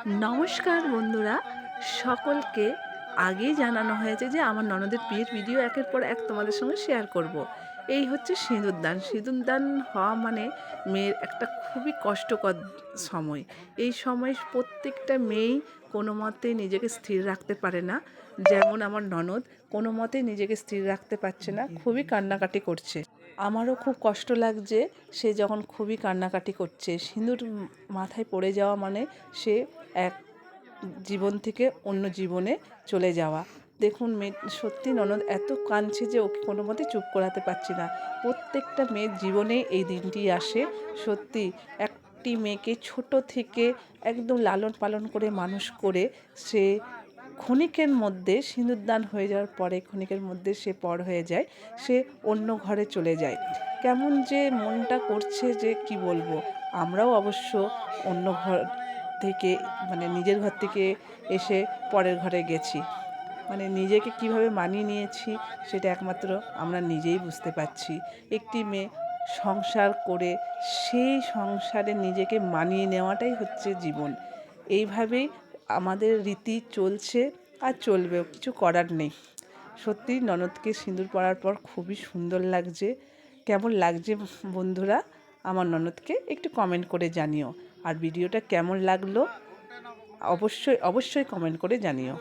নমস্কার বন্ধুরা, সকলকে আগেই জানানো হয়েছে যে আমার ননদের বিয়ের ভিডিও একের পর এক তোমাদের সঙ্গে শেয়ার করব। এই হচ্ছে সিঁদুরদান। সিঁদুরদান হওয়া মানে মেয়ের একটা খুবই কষ্টকর সময়। এই সময় প্রত্যেকটা মেয়েই কোনো মতে নিজেকে স্থির রাখতে পারে না। যেমন আমার ননদ কোনো মতেই নিজেকে স্থির রাখতে পারছে না, খুবই কান্নাকাটি করছে। আমারও খুব কষ্ট লাগছে, সে যখন খুবই কান্নাকাটি করছে। সিঁদুর মাথায় পড়ে যাওয়া মানে সে এক জীবন থেকে অন্য জীবনে চলে যাওয়া। দেখুন মেয়ে সত্যি ননদ এত কাঁদছে যে ওকে কোনো মতে চুপ করাতে পারছি না। প্রত্যেকটা মেয়ের জীবনে এই দিনটি আসে। সত্যি একটি মেয়েকে ছোট থেকে একদম লালন পালন করে মানুষ করে সে ক্ষণিকের মধ্যে সিঁদুরদান হয়ে যাওয়ার পরে ক্ষণিকের মধ্যে সে পর হয়ে যায়, সে অন্য ঘরে চলে যায়। কেমন যে মনটা করছে যে কি বলবো। আমরাও অবশ্য অন্য ঘর থেকে মানে নিজের ঘর থেকে এসে পরের ঘরে গেছি, মানে নিজেকে কিভাবে মানিয়ে নিয়েছি সেটা একমাত্র আমরা নিজেই বুঝতে পারছি। একটি মেয়ে সংসার করে সেই সংসারে নিজেকে মানিয়ে নেওয়াটাই হচ্ছে জীবন। এইভাবেই আমাদের রীতি চলছে আর চলবেও, কিছু করার নেই। সত্যি ননদকে সিঁদুর পরার পর খুবই সুন্দর লাগছে। কেমন লাগছে বন্ধুরা, আমার ননদকে একটু কমেন্ট করে জানিও। আর ভিডিওটা কেমন লাগলো অবশ্যই অবশ্যই কমেন্ট করে জানিও।